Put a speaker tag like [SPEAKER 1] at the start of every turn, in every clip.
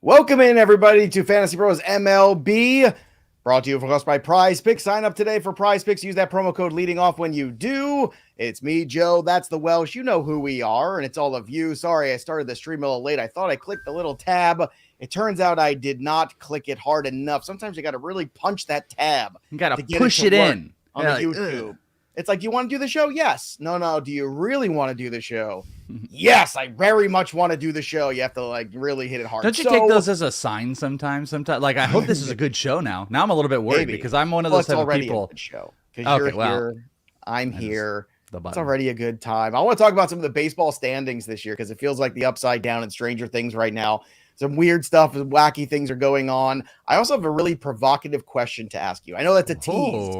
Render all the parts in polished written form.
[SPEAKER 1] Welcome in, everybody, to Fantasy Pros MLB. Brought to you, of course, by PrizePicks. Sign up today for PrizePicks. Use that promo code leading off when you do. It's me, Joe. That's the Welsh. You know who we are, and it's all of you. Sorry, I started the stream a little late. I thought I clicked the little tab. It turns out I did not click it hard enough. Sometimes you got to really punch that tab.
[SPEAKER 2] You got to push it in
[SPEAKER 1] on the YouTube. It's like, you want to do the show? Yes. No. Do you really want to do the show? Yes, I very much want to do the show. You have to really hit it hard.
[SPEAKER 2] Don't you take those as a sign sometimes? Like, I hope this is a good show now. Now I'm a little bit worried because I'm one of those type of people.
[SPEAKER 1] A good show. Because you're here, I'm here. It's already a good time. I want to talk about some of the baseball standings this year because it feels like the upside down and Stranger Things right now. Some weird stuff, wacky things are going on. I also have a really provocative question to ask you. I know that's a tease.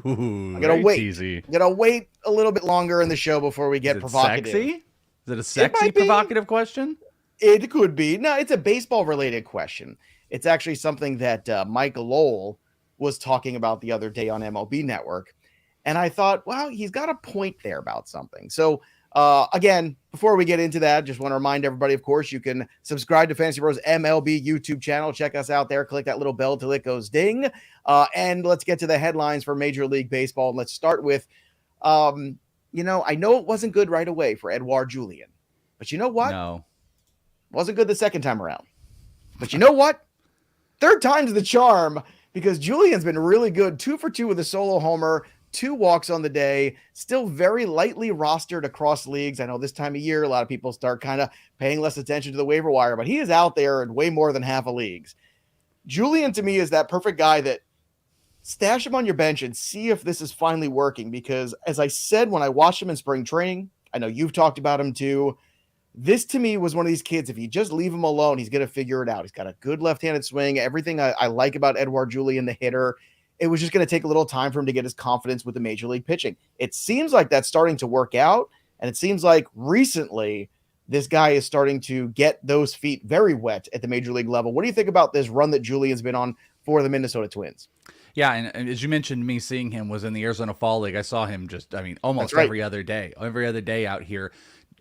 [SPEAKER 1] I'm gonna wait. Teasy. I'm gonna wait a little bit longer in the show before we get provocative.
[SPEAKER 2] Sexy? Is it a sexy provocative question?
[SPEAKER 1] It could be. No, it's a baseball related question. It's actually something that Mike Lowell was talking about the other day on MLB Network, and I thought, well, he's got a point there about something. So. Again, before we get into that, just want to remind everybody, of course, you can subscribe to Fantasy Pros MLB YouTube channel. Check us out there. Click that little bell till it goes ding. And let's get to the headlines for Major League Baseball. And let's start with, I know it wasn't good right away for Eduoard Julien, but you know what?
[SPEAKER 2] No.
[SPEAKER 1] Wasn't good the second time around. But you know what? Third time's the charm because Julian's been really good. 2 for 2 with a solo homer. 2 walks on the day, still very lightly rostered across leagues. I know this time of year, a lot of people start kind of paying less attention to the waiver wire, but he is out there in way more than half of leagues. Julien, to me, is that perfect guy that stash him on your bench and see if this is finally working. Because as I said, when I watched him in spring training, I know you've talked about him too. This to me was one of these kids. If you just leave him alone, he's going to figure it out. He's got a good left-handed swing. Everything I like about Eduoard Julien, the hitter. It was just going to take a little time for him to get his confidence with the major league pitching. It seems like that's starting to work out. And it seems like recently this guy is starting to get those feet very wet at the major league level. What do you think about this run that Julian's been on for the Minnesota Twins?
[SPEAKER 2] Yeah, and as you mentioned, me seeing him was in the Arizona Fall League. I saw him almost every other day out here,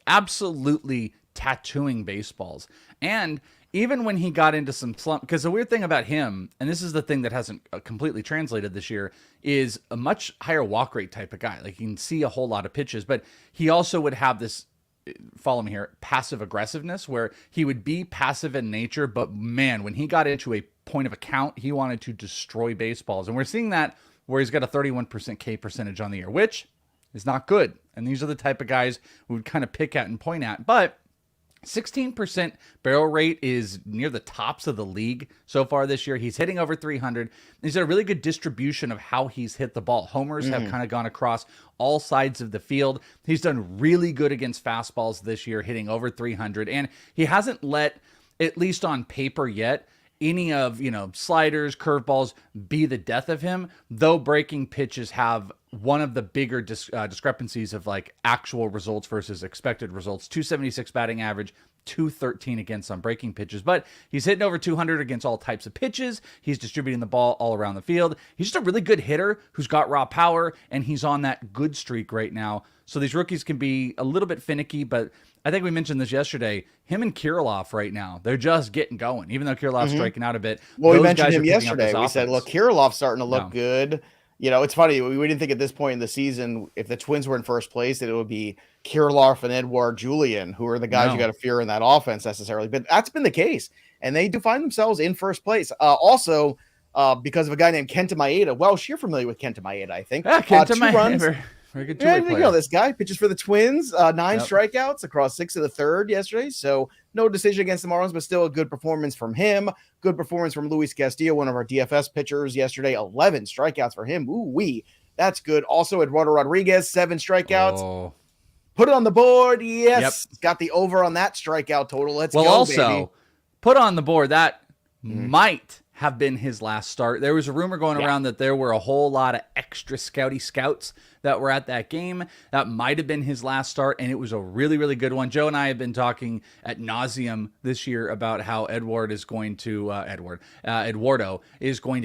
[SPEAKER 2] absolutely tattooing baseballs. And even when he got into some slump, because the weird thing about him, and this is the thing that hasn't completely translated this year, is a much higher walk rate type of guy. Like, you can see a whole lot of pitches, but he also would have this, follow me here, passive aggressiveness where he would be passive in nature, but man, when he got into a point of account, he wanted to destroy baseballs. And we're seeing that where he's got a 31% K percentage on the year, which is not good. And these are the type of guys we would kind of pick at and point at, but 16% barrel rate is near the tops of the league so far this year. He's hitting over 300. He's got a really good distribution of how he's hit the ball. Homers have kind of gone across all sides of the field. He's done really good against fastballs this year, hitting over 300. And he hasn't let, at least on paper yet, any of, sliders, curveballs be the death of him, though breaking pitches have one of the bigger discrepancies of actual results versus expected results. 276 batting average, 213 against on breaking pitches, but he's hitting over 200 against all types of pitches. He's distributing the ball all around the field. He's just a really good hitter who's got raw power, and he's on that good streak right now. So these rookies can be a little bit finicky, but I think we mentioned this yesterday. Him and Kirilloff right now, they're just getting going, even though Kirilloff's striking out a bit.
[SPEAKER 1] Well, we mentioned him yesterday. We said, look, Kirilloff's starting to look good. It's funny. We didn't think at this point in the season, if the Twins were in first place, that it would be Kirilloff and Eduoard Julien, who are the guys you got to fear in that offense necessarily. But that's been the case. And they do find themselves in first place. Also, because of a guy named Kenta Maeda. Welsh, you're familiar with Kenta Maeda, I think.
[SPEAKER 2] Yeah, Kenta Maeda. Very good player.
[SPEAKER 1] This guy pitches for the Twins, 9 strikeouts across 6 of the third yesterday. So no decision against the Marlins, but still a good performance from him. Good performance from Luis Castillo, one of our DFS pitchers yesterday. 11 strikeouts for him. Ooh-wee. That's good. Also, Eduardo Rodriguez, 7 strikeouts.
[SPEAKER 2] Oh.
[SPEAKER 1] Put it on the board. Yes. Got the over on that strikeout total. Let's go,
[SPEAKER 2] also,
[SPEAKER 1] baby.
[SPEAKER 2] Put on the board that might have been his last start. There was a rumor going around that there were a whole lot of extra scouts that were at that game. That might have been his last start, and it was a really, really good one. Joe and I have been talking ad nauseum this year about how Eduardo is going to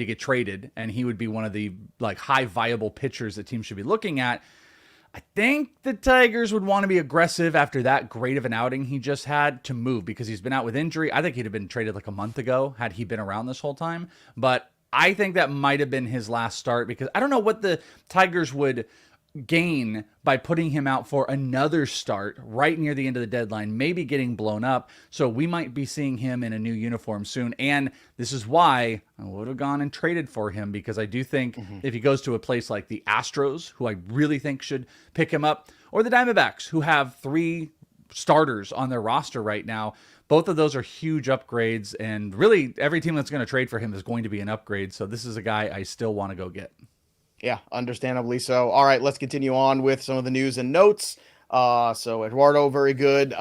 [SPEAKER 2] get traded, and he would be one of the high viable pitchers that teams should be looking at. I think the Tigers would want to be aggressive after that great of an outing he just had to move because he's been out with injury. I think he'd have been traded like a month ago had he been around this whole time. But I think that might have been his last start because I don't know what the Tigers would gain by putting him out for another start right near the end of the deadline, maybe getting blown up. So we might be seeing him in a new uniform soon. And this is why I would have gone and traded for him because I do think if he goes to a place like the Astros, who I really think should pick him up, or the Diamondbacks, who have 3 starters on their roster right now, both of those are huge upgrades. And really every team that's going to trade for him is going to be an upgrade. So this is a guy I still want to go get.
[SPEAKER 1] Yeah, understandably so. All right, let's continue on with some of the news and notes. So Eduardo, very good.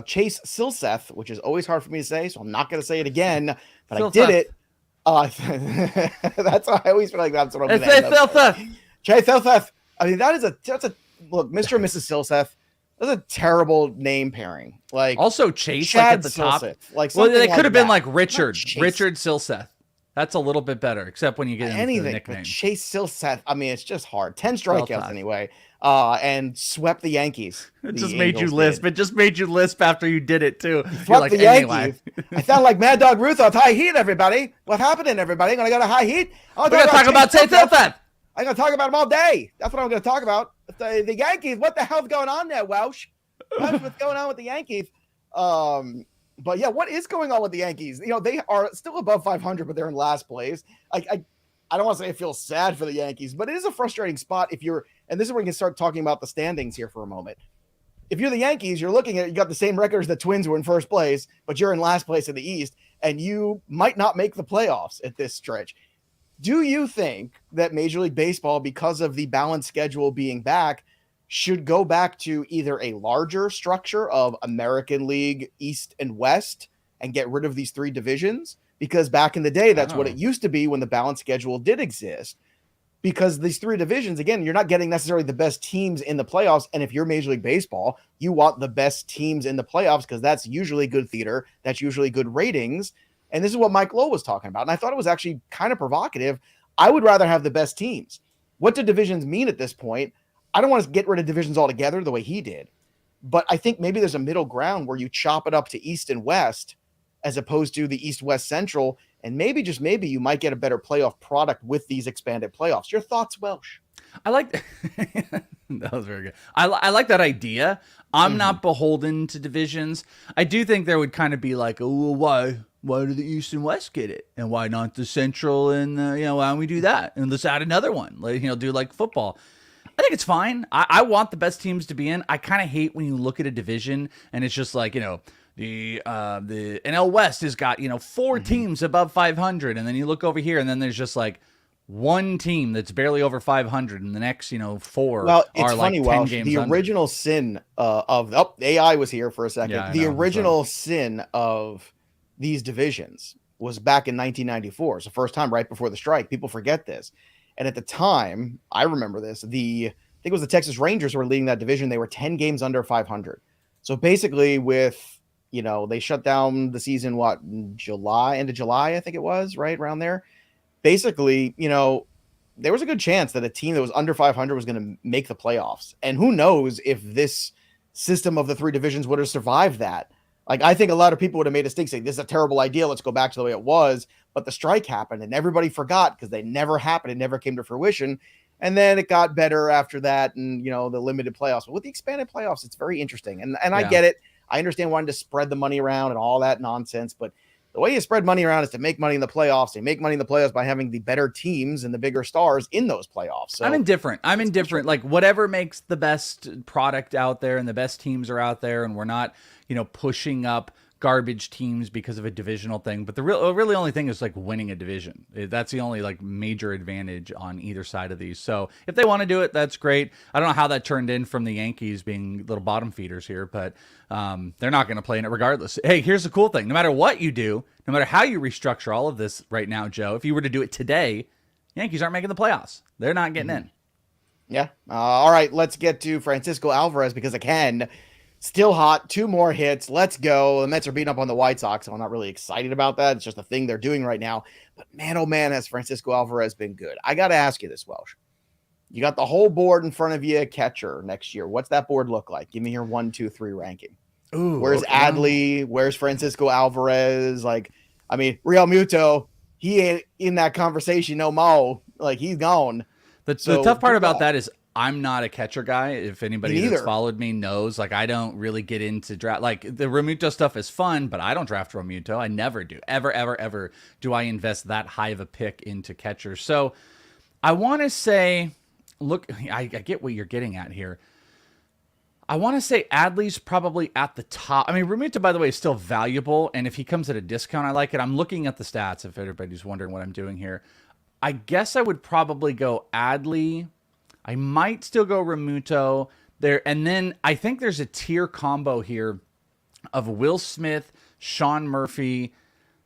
[SPEAKER 1] Chase Silseth, which is always hard for me to say, so I'm not going to say it again, but I did it. That's I always feel like that's what I'm going to say. Silseth. Chase Silseth. I mean, that's a look, Mr. and Mrs. Silseth. That's a terrible name pairing. Like
[SPEAKER 2] also Chase like at the top.
[SPEAKER 1] Like
[SPEAKER 2] well, they could have been like Richard Silseth. That's a little bit better, except when you get into the nickname.
[SPEAKER 1] Chase Silseth, I mean, it's just hard. 10 strikeouts anyway, and swept the Yankees.
[SPEAKER 2] It just made you lisp. It just made you lisp after you did it, too.
[SPEAKER 1] Swept like, the Yankees. I sound like Mad Dog Ruth on High Heat, everybody. What's happening, everybody? Gonna go to High Heat?
[SPEAKER 2] We're going to talk about Chase Silseth.
[SPEAKER 1] I'm going to talk about him all day. That's what I'm going to talk about. The Yankees, what the hell's going on there, Welsh? What's going on with the Yankees? But yeah, what is going on with the Yankees? You know, they are still above 500, but they're in last place. I don't want to say I feel sad for the Yankees, but it is a frustrating spot if you're, and this is where we can start talking about the standings here for a moment. If you're the Yankees, you're looking at, you got the same record as the Twins who were in first place, but you're in last place in the East, and you might not make the playoffs at this stretch. Do you think that Major League Baseball, because of the balanced schedule being back, should go back to either a larger structure of American League East and West and get rid of these 3 divisions? Because back in the day, that's what it used to be when the balanced schedule did exist. Because these 3 divisions, again, you're not getting necessarily the best teams in the playoffs. And if you're Major League Baseball, you want the best teams in the playoffs because that's usually good theater. That's usually good ratings. And this is what Mike Lowe was talking about. And I thought it was actually kind of provocative. I would rather have the best teams. What do divisions mean at this point? I don't want to get rid of divisions altogether the way he did, but I think maybe there's a middle ground where you chop it up to East and West as opposed to the East, West, Central, and maybe, just maybe, you might get a better playoff product with these expanded playoffs. Your thoughts, Welsh?
[SPEAKER 2] I like that was very good. I like that idea. I'm not beholden to divisions. I do think there would kind of be like, oh, why do the East and West get it, and why not the Central? And why don't we do that? And let's add another one. Like, do like football. I think it's fine. I want the best teams to be in. I kind of hate when you look at a division and it's just like, the NL West has got, 4 teams above 500. And then you look over here and then there's just like 1 team that's barely over 500. And the next, 4
[SPEAKER 1] well, it's
[SPEAKER 2] are
[SPEAKER 1] funny,
[SPEAKER 2] like 10
[SPEAKER 1] Welsh,
[SPEAKER 2] games
[SPEAKER 1] the
[SPEAKER 2] under.
[SPEAKER 1] original sin AI was here for a second.
[SPEAKER 2] Yeah,
[SPEAKER 1] the original sin of these divisions was back in 1994. It's the first time right before the strike. People forget this. And at the time, I remember this, I think it was the Texas Rangers who were leading that division. They were 10 games under 500. So basically with, they shut down the season, end of July, I think it was, right around there. Basically, there was a good chance that a team that was under 500 was going to make the playoffs. And who knows if this system of the 3 divisions would have survived that. Like, I think a lot of people would have made a stink saying, this is a terrible idea. Let's go back to the way it was. But the strike happened and everybody forgot because they never happened. It never came to fruition. And then it got better after that and, the limited playoffs. But with the expanded playoffs, it's very interesting. And I get it. I understand wanting to spread the money around and all that nonsense. But the way you spread money around is to make money in the playoffs. They make money in the playoffs by having the better teams and the bigger stars in those playoffs. So
[SPEAKER 2] I'm indifferent. Like, whatever makes the best product out there and the best teams are out there. And we're not, pushing up garbage teams because of a divisional thing. But the really only thing is like winning a division. That's the only like major advantage on either side of these. So if they want to do it, that's great. I don't know how that turned in from the Yankees being little bottom feeders here, but they're not going to play in it regardless. Hey, here's the cool thing. No matter what you do, no matter how you restructure all of this right now, Joe, if you were to do it today, Yankees aren't making the playoffs. They're not getting in.
[SPEAKER 1] Yeah. All right. Let's get to Francisco Alvarez because I can. Still hot, 2 more hits. Let's go. The Mets are beating up on the White Sox, so I'm not really excited about that. It's just a thing they're doing right now. But man, oh man, has Francisco Alvarez been good. I got to ask you this, Welsh. You got the whole board in front of you, catcher next year. What's that board look like? Give me your 1, 2, 3 ranking.
[SPEAKER 2] Ooh,
[SPEAKER 1] where's
[SPEAKER 2] okay.
[SPEAKER 1] Adley? Where's Francisco Alvarez? Like, I mean, Real Muto, he ain't in that conversation no more. Like, he's gone.
[SPEAKER 2] The tough part about that is I'm not a catcher guy. If anybody that's followed me knows, like, I don't really get into draft. Like, the Realmuto stuff is fun, but I don't draft Realmuto. I never do. Ever do I invest that high of a pick into catchers. So I want to say, look, I get what you're getting at here. I want to say Adley's probably at the top. I mean, Realmuto, by the way, is still valuable, and if he comes at a discount, I like it. I'm looking at the stats if everybody's wondering what I'm doing here. I guess I would probably go Adley. I might still go Realmuto there. And then I think there's a tier combo here of Will Smith, Sean Murphy,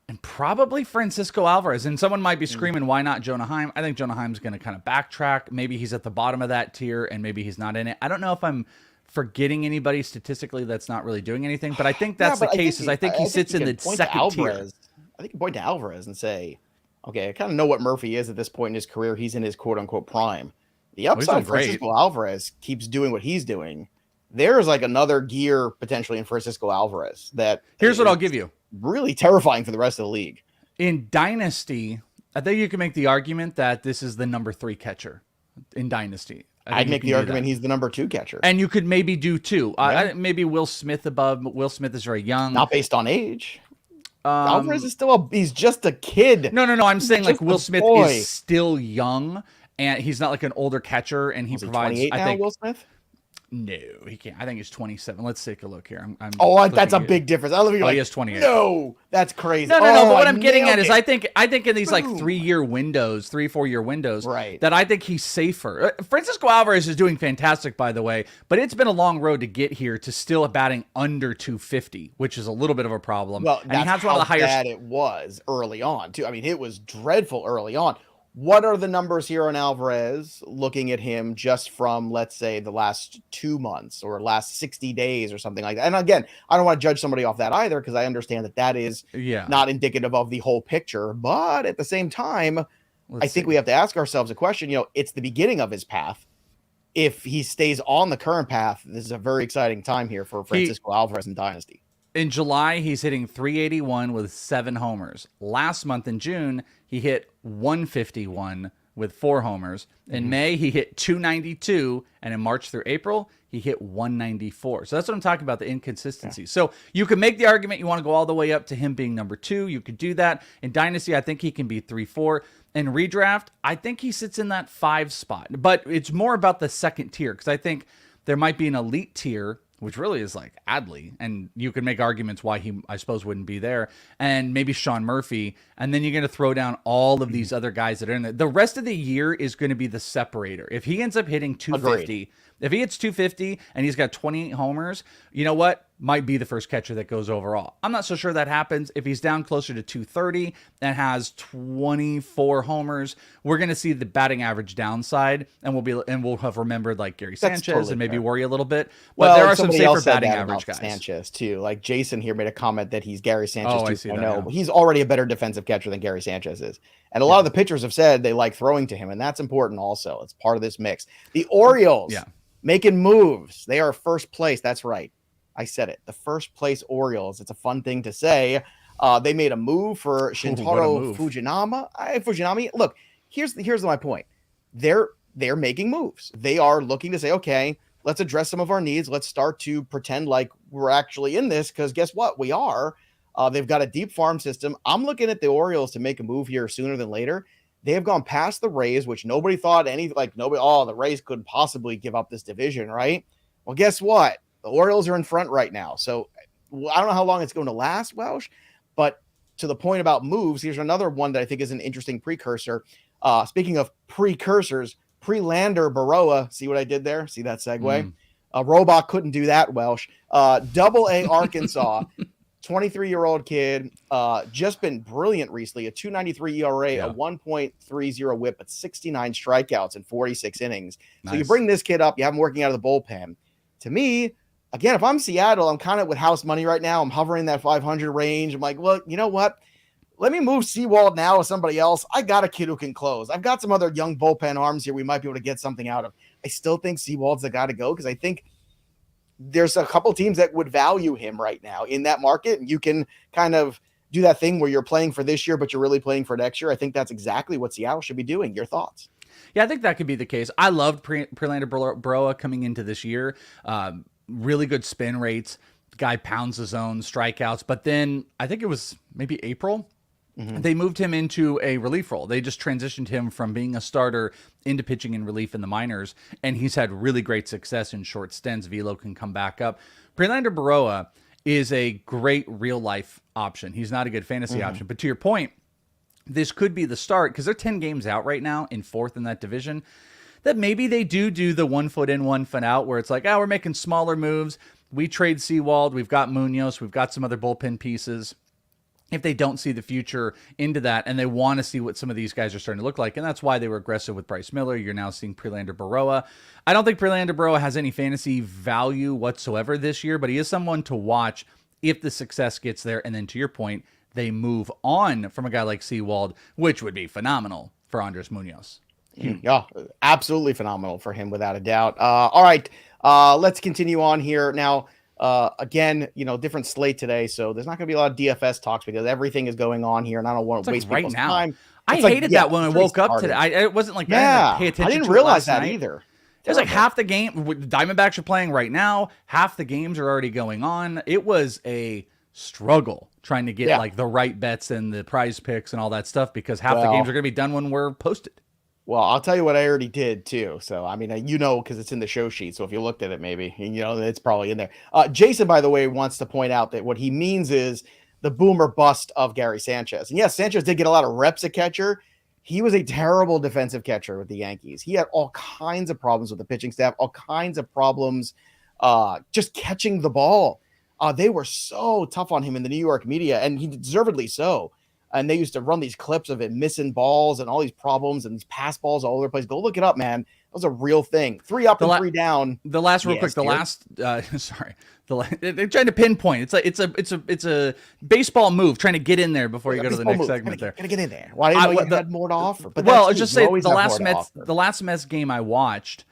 [SPEAKER 2] and probably Francisco Alvarez. And someone might be screaming, why not Jonah Heim? I think Jonah Heim's going to kind of backtrack. Maybe he's at the bottom of that tier, and maybe he's not in it. I don't know if I'm forgetting anybody statistically that's not really doing anything, but I think that's the case. I think he sits in the second tier.
[SPEAKER 1] I think you point to Alvarez and say, okay, I kind of know what Murphy is at this point in his career. He's in his quote-unquote prime. The upside Francisco Alvarez keeps doing what he's doing. There's like another gear potentially in Francisco Alvarez that
[SPEAKER 2] here's what I'll give you.
[SPEAKER 1] Really terrifying for the rest of the league.
[SPEAKER 2] In Dynasty, I think you can make the argument that this is the number 3 catcher in Dynasty.
[SPEAKER 1] I'd make the argument he's the number 2 catcher.
[SPEAKER 2] And you could maybe do 2. Maybe Will Smith above. Will Smith is very young.
[SPEAKER 1] Not based on age. Alvarez is still he's just a kid.
[SPEAKER 2] No. I'm saying like Will Smith is still young. And he's not like an older catcher, and he provides.
[SPEAKER 1] 28 now, Will Smith?
[SPEAKER 2] No, he can't. I think he's 27. Let's take a look here.
[SPEAKER 1] That's a big difference.
[SPEAKER 2] He is 28.
[SPEAKER 1] No, that's crazy.
[SPEAKER 2] No. But what I'm getting at is, I think in these like 3-year windows, 3-4 year windows,
[SPEAKER 1] right?
[SPEAKER 2] That I think he's safer. Francisco Alvarez is doing fantastic, by the way, but it's been a long road to get here to still batting under 250, which is a little bit of a problem.
[SPEAKER 1] Well,
[SPEAKER 2] and he has one of the highest.
[SPEAKER 1] Bad it was early on too. I mean, it was dreadful early on. What are the numbers here on Alvarez, looking at him just from, let's say, the last 2 months or last 60 days or something like that? And again, I don't want to judge somebody off that either, because I understand that is not indicative of the whole picture. But at the same time, I think we have to ask ourselves a question. It's the beginning of his path. If he stays on the current path, this is a very exciting time here for Francisco Alvarez in Dynasty.
[SPEAKER 2] In July, he's hitting 381 with 7 homers. Last month in June, he hit 151 with 4 homers. In May, he hit 292, and in March through April, he hit 194. So that's what I'm talking about, the inconsistency. Yeah. So you can make the argument you want to go all the way up to him being number 2. You could do that. In Dynasty, I think he can be 3-4. In Redraft, I think he sits in that 5 spot. But it's more about the second tier, because I think there might be an elite tier, which really is like Adley, and you can make arguments why he, I suppose, wouldn't be there, and maybe Sean Murphy, and then you're going to throw down all of these other guys that are in there. The rest of the year is going to be the separator. If he ends up hitting 250, if he hits 250 and he's got 28 homers, you know what? Might be the first catcher that goes overall. I'm not so sure that happens. If he's down closer to 230 and has 24 homers, we're going to see the batting average downside, and we'll have remembered like Gary Sanchez and maybe worry a little bit. But there are some safer batting average guys.
[SPEAKER 1] Sanchez too. Like Jason here made a comment that he's Gary Sanchez 2.0. He's already a better defensive catcher than Gary Sanchez is. And a lot of the pitchers have said they like throwing to him, and that's important also. It's part of this mix. The Orioles making moves. They are first place. That's right. I said it. The first place Orioles. It's a fun thing to say. They made a move for Shintaro Fujinami. Look, here's my point. They're making moves. They are looking to say, okay, let's address some of our needs. Let's start to pretend like we're actually in this, because guess what? We are. They've got a deep farm system. I'm looking at the Orioles to make a move here sooner than later. They have gone past the Rays, which nobody thought the Rays couldn't possibly give up this division, right? Well, guess what? The Orioles are in front right now. So I don't know how long it's going to last, Welsh, but to the point about moves, here's another one that I think is an interesting precursor. Speaking of precursors, Prelander Berroa. See what I did there? See that segue? Robot couldn't do that, Welsh. Double-A Arkansas, 23-year-old kid, just been brilliant recently. A 2.93 ERA, a 1.30 WHIP, but 69 strikeouts in 46 innings. Nice. So you bring this kid up, you have him working out of the bullpen. To me, again, if I'm Seattle, I'm kind of with house money right now. I'm hovering that 500 range. I'm like, well, you know what? let me move Seawald now with somebody else. I got a kid who can close. I've got some other young bullpen arms here we might be able to get something out of. I still think Seawald's the guy to go because I think there's a couple teams that would value him right now in that market. And you can kind of do that thing where you're playing for this year, but you're really playing for next year. I think that's exactly what Seattle should be doing. Your thoughts?
[SPEAKER 2] Yeah, I think that could be the case. I loved Prelander Berroa coming into this year. Really good spin rates. Guy pounds his own strikeouts. But then I think it was maybe April. They moved him into a relief role. They just transitioned him from being a starter into pitching in relief in the minors, and he's had really great success in short stints. Velo can come back up. Prelander Berroa is a great real-life option. He's not a good fantasy option. But to your point, this could be the start, because they're 10 games out right now in fourth in that division, that maybe they do the 1 foot in, 1 foot out, where it's like, we're making smaller moves. We trade Seawald. We've got Munoz. We've got some other bullpen pieces. If they don't see the future into that and they want to see what some of these guys are starting to look like. And that's why they were aggressive with Bryce Miller. You're now seeing Prelander Berroa. I don't think Prelander Berroa has any fantasy value whatsoever this year, but he is someone to watch if the success gets there. And then to your point, they move on from a guy like Seawald, which would be phenomenal for Andres Munoz.
[SPEAKER 1] Yeah, absolutely phenomenal for him without a doubt. All right, let's continue on here now. Again, different slate today, so there's not going to be a lot of DFS talks because everything is going on here, and I don't want to waste people's time.
[SPEAKER 2] I hated that when I woke up today. It wasn't like I didn't pay attention.
[SPEAKER 1] I didn't
[SPEAKER 2] to
[SPEAKER 1] realize
[SPEAKER 2] that
[SPEAKER 1] either.
[SPEAKER 2] There's like half the game. Diamondbacks are playing right now. Half the games are already going on. It was a struggle trying to get like the right bets and the prize picks and all that stuff because half the games are going to be done when we're posted.
[SPEAKER 1] Well, I'll tell you what I already did too. So, I mean, because it's in the show sheet. So if you looked at it, maybe, it's probably in there. Jason, by the way, wants to point out that what he means is the boomer bust of Gary Sanchez. And yes, Sanchez did get a lot of reps at catcher. He was a terrible defensive catcher with the Yankees. He had all kinds of problems with the pitching staff, all kinds of problems just catching the ball. They were so tough on him in the New York media, and he deservedly so. And they used to run these clips of it missing balls and all these problems and these pass balls all over the place. Go look it up, man. That was a real thing. 3 up and 3 down.
[SPEAKER 2] They're trying to pinpoint. It's a baseball move, trying to get in there before you go to the next segment.
[SPEAKER 1] Gotta get in there. Why didn't you had more to offer? But
[SPEAKER 2] just say the last Mets game I watched.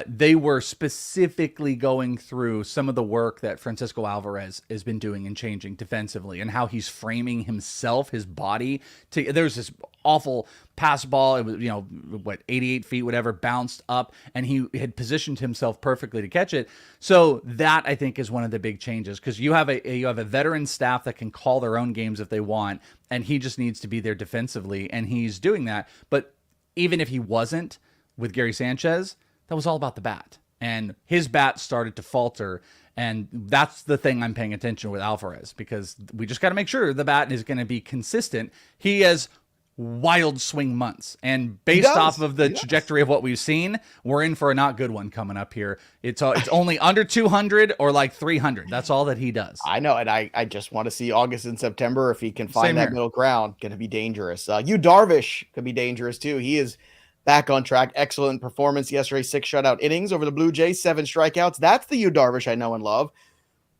[SPEAKER 2] They were specifically going through some of the work that Francisco Alvarez has been doing and changing defensively and how he's framing himself, his body. There's this awful pass ball. It was, 88 feet, whatever, bounced up, and he had positioned himself perfectly to catch it. So that, I think, is one of the big changes because you have a veteran staff that can call their own games if they want, and he just needs to be there defensively, and he's doing that. But even if he wasn't with Gary Sanchez, that was all about the bat, and his bat started to falter, and that's the thing I'm paying attention with Alvarez because we just got to make sure the bat is going to be consistent. He has wild swing months, and based off of the trajectory of what we've seen, we're in for a not good one coming up here. It's only under 200 or like 300. That's all that he does.
[SPEAKER 1] I know, and I just want to see August and September if he can find that middle ground. Going to be dangerous. Darvish could be dangerous too. He is back on track. Excellent performance yesterday. 6 shutout innings over the Blue Jays, 7 strikeouts. That's the Darvish I know and love.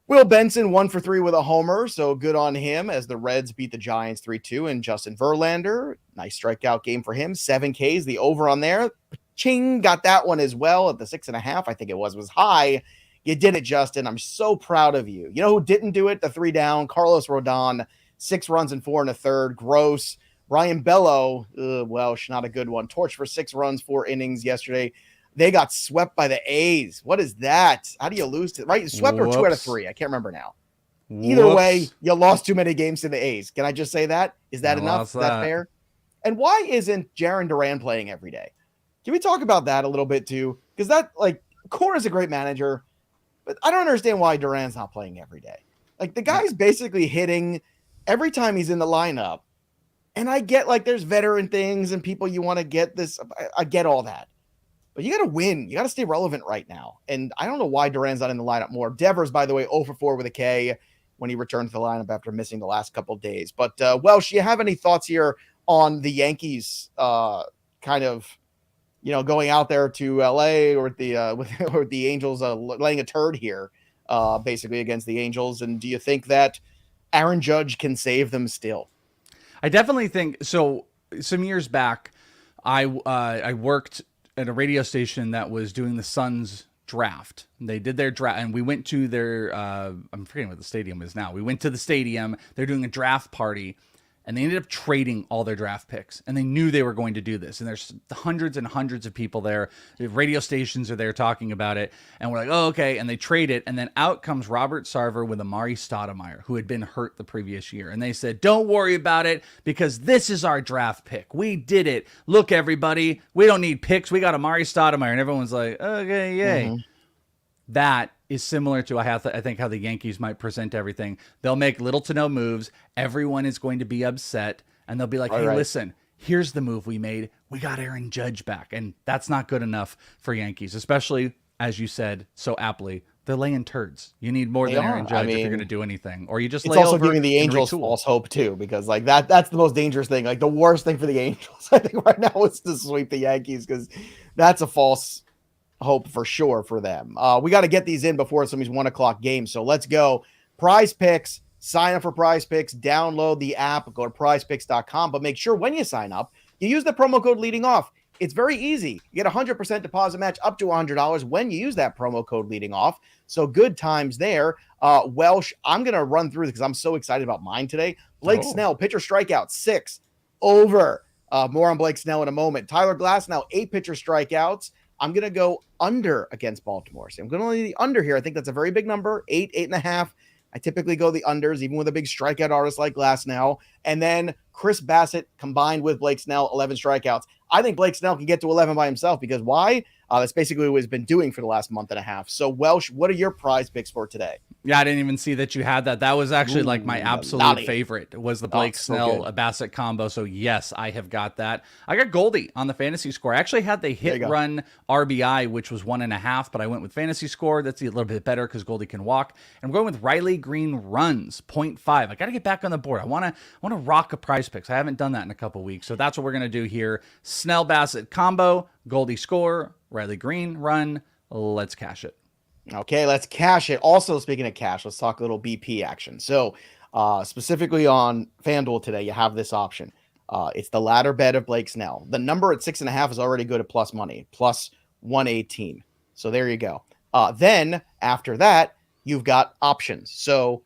[SPEAKER 1] Will Benson 1 for 3 with a homer, so good on him as the Reds beat the Giants 3-2. And Justin Verlander, nice strikeout game for him. 7 Ks, the over on there. Ching got that one as well at the 6.5. I think it was high. You did it, Justin. I'm so proud of you. You know who didn't do it? The 3 down, Carlos Rodon, 6 runs and 4 1/3. Gross. Ryan Bello, Welsh, not a good one. Torched for 6 runs, 4 innings yesterday. They got swept by the A's. What is that? How do you lose to right? Swept or 2 out of 3? I can't remember now. Either way, you lost too many games to the A's. Can I just say that? Is that enough? Is that fair? And why isn't Jarren Duran playing every day? Can we talk about that a little bit too? Because Cora is a great manager, but I don't understand why Duran's not playing every day. Like the guy's basically hitting every time he's in the lineup. And I get there's veteran things and people you want to get this. I get all that. But you got to win. You got to stay relevant right now. And I don't know why Duran's not in the lineup more. Devers, by the way, 0 for 4 with a K when he returned to the lineup after missing the last couple of days. But, Welsh, you have any thoughts here on the Yankees kind of, going out there to L.A. or the Angels laying a turd here basically against the Angels? And do you think that Aaron Judge can save them still?
[SPEAKER 2] I definitely think so. Some years back, I worked at a radio station that was doing the Suns draft. They did their draft, and we went to their I'm forgetting what the stadium is now. We went to the stadium. They're doing a draft party, and they ended up trading all their draft picks, and they knew they were going to do this. And there's hundreds and hundreds of people there. The radio stations are there talking about it, and we're like, oh, okay. And they trade it, and then out comes Robert Sarver with Amari Stoudemire, who had been hurt the previous year. And they said, don't worry about it, because this is our draft pick. We did it. Look, everybody, we don't need picks. We got Amari Stoudemire. And everyone's like, okay, yay. Mm-hmm. That is similar to I think how the Yankees might present everything. They'll make little to no moves. Everyone is going to be upset, and they'll be like, hey, listen, here's the move we made. We got Aaron Judge back. And that's not good enough for Yankees, especially, as you said so aptly, they're laying turds. You need more than Aaron Judge if you're going to do anything. Or you just lay over. It's also
[SPEAKER 1] giving the Angels false hope, too, because like that's the most dangerous thing. Like the worst thing for the Angels, I think, right now is to sweep the Yankees, because that's a false hope for sure for them. We got to get these in before some of these 1 o'clock games. So let's go. PrizePicks, sign up for PrizePicks, download the app, go to prizepicks.com, but make sure when you sign up, you use the promo code leading off. It's very easy. You get a 100% deposit match up to $100 when you use that promo code leading off. So good times there. Welsh, I'm going to run through this because I'm so excited about mine today. Blake Snell, pitcher strikeout, 6 over. More on Blake Snell in a moment. Tyler Glasnow, 8 pitcher strikeouts. I'm going to go under against Baltimore. So I'm going to leave the under here. I think that's a very big number, 8.5. I typically go the unders, even with a big strikeout artist like Glasnow. And then Chris Bassett combined with Blake Snell, 11 strikeouts. I think Blake Snell can get to 11 by himself, because why? That's basically what he's been doing for the last month and a half. So Welsh, what are your prize picks for today?
[SPEAKER 2] Yeah, I didn't even see that you had that. That was actually like my absolute favorite, was the Blake Snell Bassett combo. So yes, I have got that. I got Goldie on the fantasy score. I actually had the hit run RBI, which was 1.5, but I went with fantasy score. That's a little bit better because Goldie can walk. And I'm going with Riley Green runs, 0.5. I got to get back on the board. I want to rock a PrizePicks. I haven't done that in a couple weeks. So that's what we're going to do here. Snell Bassett combo, Goldie score, Riley Green run. Let's cash it.
[SPEAKER 1] Okay, let's cash it. Also, speaking of cash, let's talk a little BP action. So specifically on FanDuel today, you have this option. It's the ladder bet of Blake Snell. The number at 6.5 is already good at plus money, plus 118. So there you go. Then after that, you've got options. So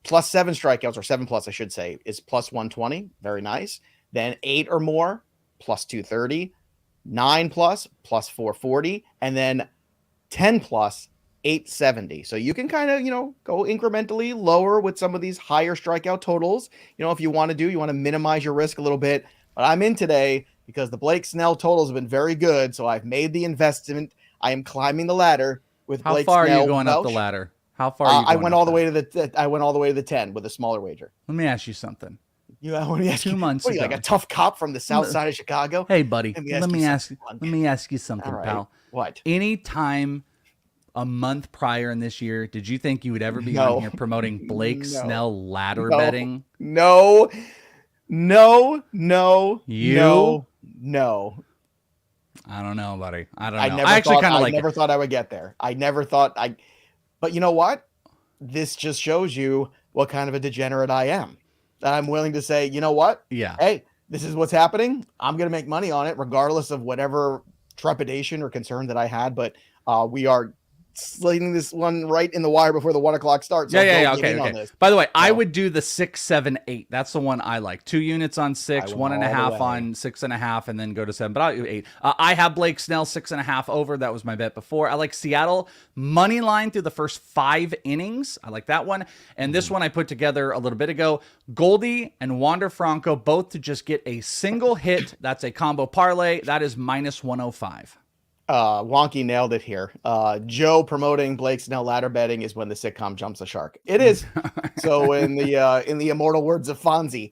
[SPEAKER 1] plus 7 strikeouts, or 7 plus, I should say, is plus 120. Very nice. Then 8 or more, plus 230. 9 plus, plus 440. And then 10 plus, 870. So you can kind of, go incrementally lower with some of these higher strikeout totals. If you want to minimize your risk a little bit. But I'm in today because the Blake Snell totals have been very good. So I've made the investment. I am climbing the ladder with Blake Snell.
[SPEAKER 2] How far are you going up the ladder? How far are you going
[SPEAKER 1] I went all the way to the 10 with a smaller wager.
[SPEAKER 2] Let me ask you something.
[SPEAKER 1] Let me ask
[SPEAKER 2] 2 months ago.
[SPEAKER 1] Like a tough cop from the south side of Chicago?
[SPEAKER 2] Hey, buddy. Let me ask you something, right, pal.
[SPEAKER 1] What?
[SPEAKER 2] Any time a month prior in this year, did you think you would ever be on here promoting Blake Snell ladder betting?
[SPEAKER 1] No.
[SPEAKER 2] No.
[SPEAKER 1] I
[SPEAKER 2] don't know, buddy. I don't know. I
[SPEAKER 1] never thought I would get there. But you know what? This just shows you what kind of a degenerate I am. That I'm willing to say, you know what?
[SPEAKER 2] Yeah.
[SPEAKER 1] Hey, this is what's happening. I'm going to make money on it, regardless of whatever trepidation or concern that I had. But we are slating this one right in the wire before the 1 o'clock starts. So
[SPEAKER 2] yeah. Okay. By the way, I would do the 6, 7, 8. That's the one I like. 2 units on 6, 1.5 on 6.5, and then go to 7. But I'll do 8. I have Blake Snell 6.5 over. That was my bet before. I like Seattle money line through the first 5 innings. I like that one. And this one I put together a little bit ago. Goldie and Wander Franco both to just get a single hit. That's a combo parlay. That is minus 105.
[SPEAKER 1] Wonky nailed it here. Joe promoting Blake Snell ladder betting is when the sitcom jumps the shark. It is. So in the immortal words of Fonzie,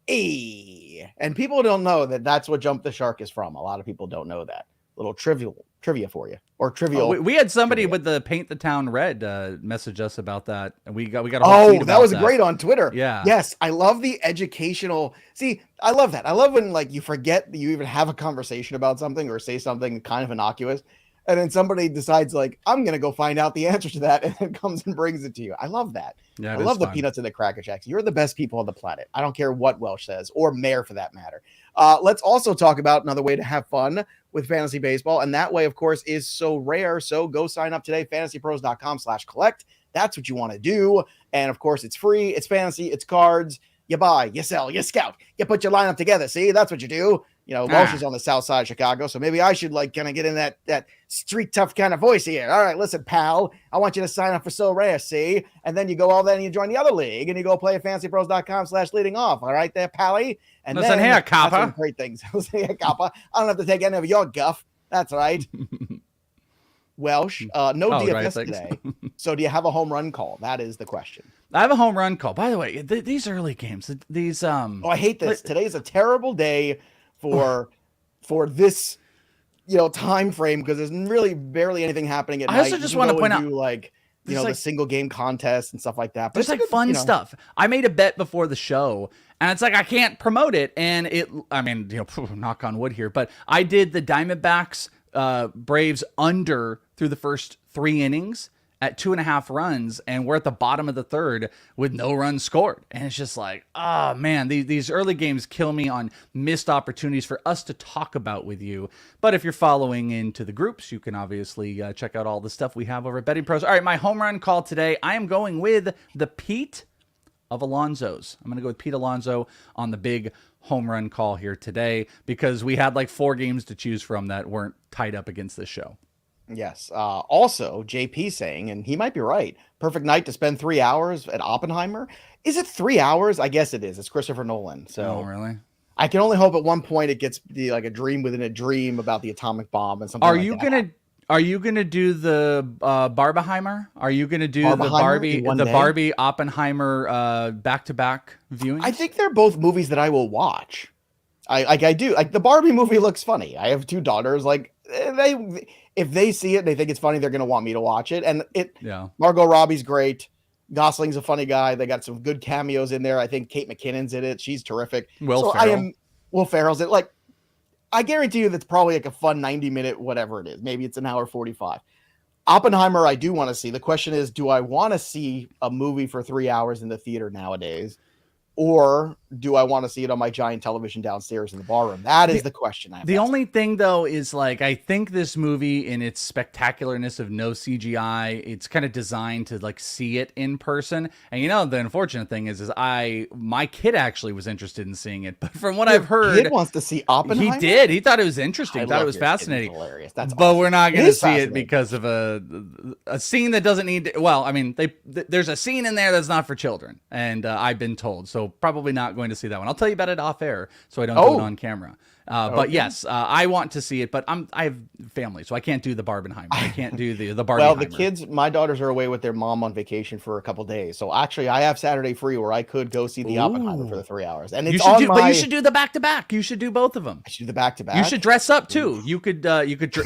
[SPEAKER 1] and people don't know that that's what Jump the Shark is from. A lot of people don't know that. Little trivia for you, or trivial.
[SPEAKER 2] We had somebody with the Paint the Town Red message us about that, and we got a whole tweet about
[SPEAKER 1] that was great on Twitter.
[SPEAKER 2] Yeah.
[SPEAKER 1] Yes, I love the educational. See, I love that. I love when you forget that you even have a conversation about something or say something kind of innocuous. and then somebody decides like, I'm going to go find out the answer to that, and then comes and brings it to you. I love that.
[SPEAKER 2] Yeah,
[SPEAKER 1] I love the peanuts and the Cracker Jacks. You're the best people on the planet. I don't care what Welsh says, or Mayor for that matter. Let's also talk about another way to have fun with fantasy baseball. And that way, of course, is Sorare. So go sign up today, fantasypros.com/collect. That's what you want to do. And of course, it's free. It's fantasy. It's cards. You buy, you sell, you scout, you put your lineup together. See, that's what you do. You know, Welsh is on the south side of Chicago, so maybe I should like kind of get in that street tough kind of voice here. All right, listen, pal, I want you to sign up for Sorare, see? And then you go all that and you join the other league and you go play at fantasypros.com/leading off. All right, there, Pally. And
[SPEAKER 2] listen
[SPEAKER 1] then,
[SPEAKER 2] here, copper.
[SPEAKER 1] Great things. Listen here, copper. I don't have to take any of your guff. That's right. Welsh, no DFS today. So do you have a home run call? That is the question.
[SPEAKER 2] I have a home run call. By the way, these early games, these
[SPEAKER 1] Oh, I hate this. Today's a terrible day for this, time frame, because there's really barely anything happening at night.
[SPEAKER 2] I also just want to point out,
[SPEAKER 1] like, the single game contest and stuff like that. But
[SPEAKER 2] there's like fun stuff. I made a bet before the show, and it's like I can't promote it. And knock on wood here, but I did the Diamondbacks Braves under through the first 3 innings at 2.5 runs, and we're at the bottom of the third with no runs scored. And it's just like, oh man, these early games kill me on missed opportunities for us to talk about with you. But if you're following into the groups, you can obviously check out all the stuff we have over at Betting Pros. All right, my home run call today, I am going with the Pete of Alonso's. I'm going to go with Pete Alonso on the big home run call here today, because we had like 4 games to choose from that weren't tied up against this show.
[SPEAKER 1] Yes. Also, JP saying, and he might be right, perfect night to spend 3 hours at Oppenheimer. Is it 3 hours? I guess it is. It's Christopher Nolan. So
[SPEAKER 2] oh, really?
[SPEAKER 1] I can only hope at one point it gets like a dream within a dream about the atomic bomb and something. Are
[SPEAKER 2] you gonna do the Barbenheimer? Are you gonna do the Barbie Oppenheimer back-to-back viewing?
[SPEAKER 1] I think they're both movies that I will watch. I do. Like, the Barbie movie looks funny. I have 2 daughters. Like, if they see it and they think it's funny, they're gonna want me to watch it. And Margot Robbie's great. Gosling's a funny guy. They got some good cameos in there. I think Kate McKinnon's in it. She's terrific. Will Ferrell's in it. Like, I guarantee you that's probably like a fun 90-minute whatever it is. Maybe it's an hour 45. Oppenheimer, I do want to see. The question is, do I want to see a movie for 3 hours in the theater nowadays? Or do I want to see it on my giant television downstairs in the ballroom? That is the question.
[SPEAKER 2] The only thing, though, is like, I think this movie, in its spectacularness of no CGI, it's kind of designed to like see it in person. And the unfortunate thing is my kid actually was interested in seeing it, but from what I've heard,
[SPEAKER 1] kid wants to see Oppenheimer.
[SPEAKER 2] He did. He thought it was interesting. Thought it was fascinating.
[SPEAKER 1] Hilarious. That's
[SPEAKER 2] but awesome. We're not going to see it because of a scene that doesn't need. There's a scene in there that's not for children, and I've been told so. Probably not going to see that one. I'll tell you about it off air, so I don't do it on camera. But yes, I want to see it, but I have family, so I can't do the Barbenheimer. I can't do the Barbenheimer.
[SPEAKER 1] Well, the kids, my daughters are away with their mom on vacation for a couple days, so actually I have Saturday free where I could go see the Oppenheimer for the 3 hours. And it's but
[SPEAKER 2] you should do the back-to-back. You should do both of them.
[SPEAKER 1] I should do the back-to-back.
[SPEAKER 2] You should dress up too. You could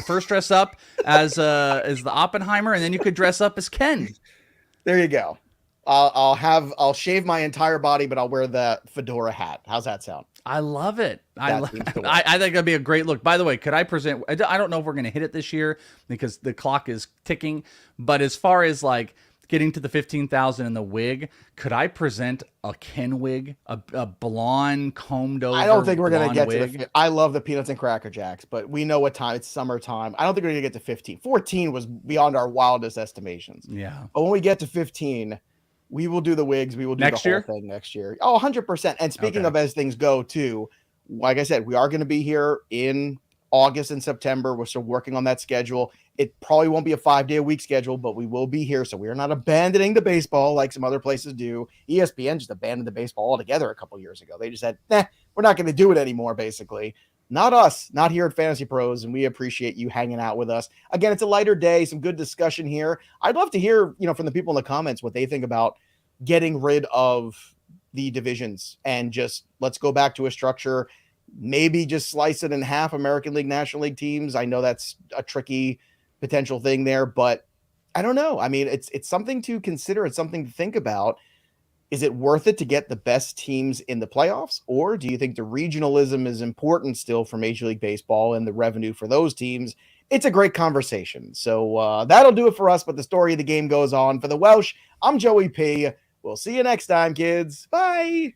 [SPEAKER 2] first dress up as the Oppenheimer, and then you could dress up as Ken.
[SPEAKER 1] There you go. I'll shave my entire body, but I'll wear the fedora hat. How's that sound?
[SPEAKER 2] I love it. I think that'd be a great look. By the way, could I present? I don't know if we're going to hit it this year because the clock is ticking. But as far as like getting to the 15,000 in the wig, could I present a Ken wig, a blonde combed over?
[SPEAKER 1] I don't think we're going to get to the. I love the peanuts and Cracker Jacks, but we know what time. It's summertime. I don't think we're going to get to 15. 14 was beyond our wildest estimations.
[SPEAKER 2] Yeah.
[SPEAKER 1] But when we get to 15. We will do the wigs. We will do the whole thing next year. Oh, 100%. And speaking of as things go too, like I said, we are going to be here in August and September. We're still working on that schedule. It probably won't be a 5-day-a-week schedule, but we will be here. So we are not abandoning the baseball like some other places do. ESPN just abandoned the baseball altogether a couple years ago. They just said, we're not going to do it anymore, basically. Not us, not here at Fantasy Pros, and we appreciate you hanging out with us. Again, it's a lighter day, some good discussion here. I'd love to hear, from the people in the comments what they think about getting rid of the divisions and just let's go back to a structure, maybe just slice it in half, American League, National League teams. I know that's a tricky potential thing there, but I don't know. I mean, it's something to consider. It's something to think about. Is it worth it to get the best teams in the playoffs? Or do you think the regionalism is important still for Major League Baseball and the revenue for those teams? It's a great conversation. So that'll do it for us, but the story of the game goes on. For the Welsh, I'm Joey P. We'll see you next time, kids. Bye.